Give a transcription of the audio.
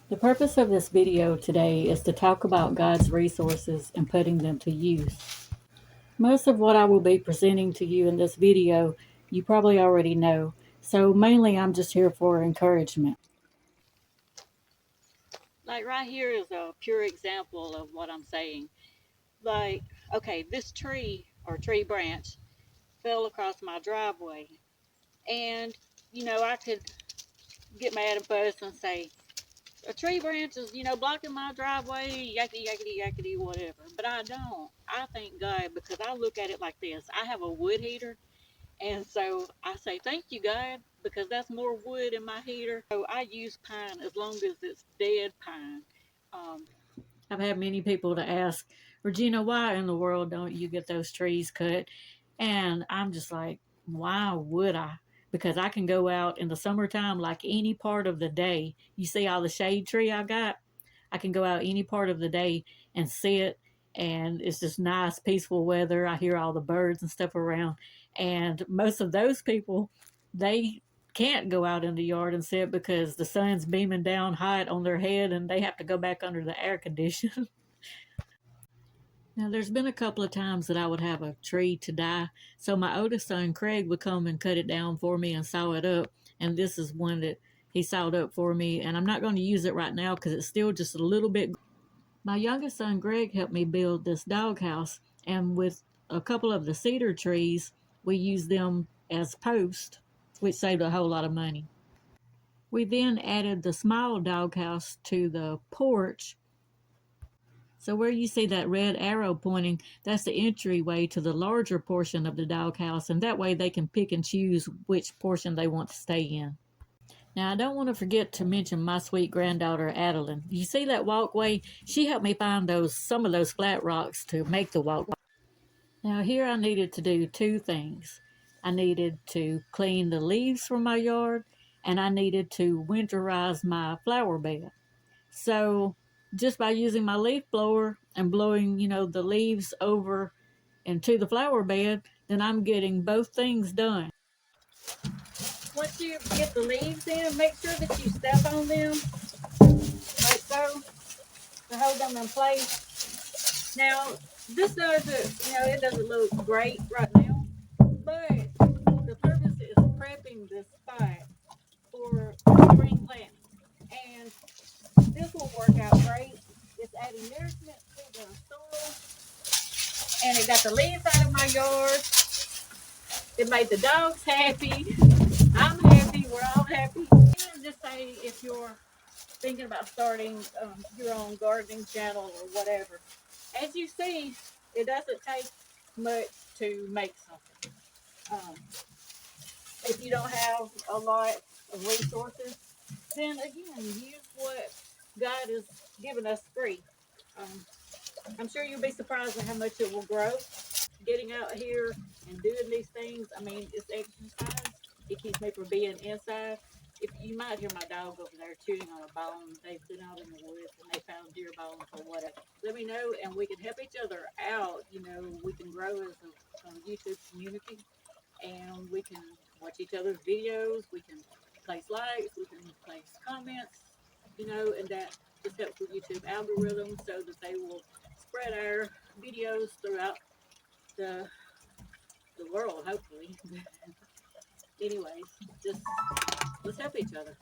The purpose of this video today is to talk about God's resources and putting them to use. Most of what I will be presenting to you in this video, you probably already know, so mainly I'm just here for encouragement. Like right here is a pure example of what I'm saying. Like, okay, this tree or tree branch fell across my driveway, and I could get mad and fuss and say, a tree branch is, blocking my driveway, yakety, yakety, yakety, whatever. But I don't. I thank God because I look at it like this. I have a wood heater, and so I say, thank you, God, because that's more wood in my heater. So I use pine as long as it's dead pine. I've had many people to ask, Regina, why in the world don't you get those trees cut? And I'm just like, why would I? Because I can go out in the summertime, like any part of the day. You see all the shade tree I got? I can go out any part of the day and sit, and it's just nice, peaceful weather. I hear all the birds and stuff around. And most of those people, they can't go out in the yard and sit because the sun's beaming down hot on their head and they have to go back under the air condition. Now, there's been a couple of times that I would have a tree to die. So my oldest son, Craig, would come and cut it down for me and saw it up. And this is one that he sawed up for me. And I'm not going to use it right now because it's still just a little bit. My youngest son, Greg, helped me build this doghouse. And with a couple of the cedar trees, we used them as posts, which saved a whole lot of money. We then added the small doghouse to the porch. So where you see that red arrow pointing, that's the entryway to the larger portion of the doghouse, and that way they can pick and choose which portion they want to stay in. Now, I don't want to forget to mention my sweet granddaughter, Adeline. You see that walkway? She helped me find some of those flat rocks to make the walkway. Now, here I needed to do two things. I needed to clean the leaves from my yard, and I needed to winterize my flower bed. So just by using my leaf blower and blowing, the leaves over into the flower bed, then I'm getting both things done. Once you get the leaves in, make sure that you step on them like so to hold them in place. Now, this doesn't, it doesn't look great right now, but the purpose is prepping the spot for spring planting. And this will work out great. It's adding nourishment to the soil. And it got the leaves out of my yard. It made the dogs happy. I'm happy. We're all happy. And just say if you're thinking about starting your own gardening channel or whatever. As you see, it doesn't take much to make something. If you don't have a lot of resources, then again, use what God has given us free. I'm sure you'll be surprised at how much it will grow. Getting out here and doing these things, I mean, it's exercise. It keeps me from being inside. If you might hear my dog over there chewing on a bone, they've been out in the woods and they found deer bones or whatever. Let me know, and we can help each other out. We can grow as a YouTube community, and we can watch each other's videos. We can place likes. We can place comments. And that just helps with YouTube algorithm so that they will spread our videos throughout the the world, hopefully. Anyways, just let's help each other.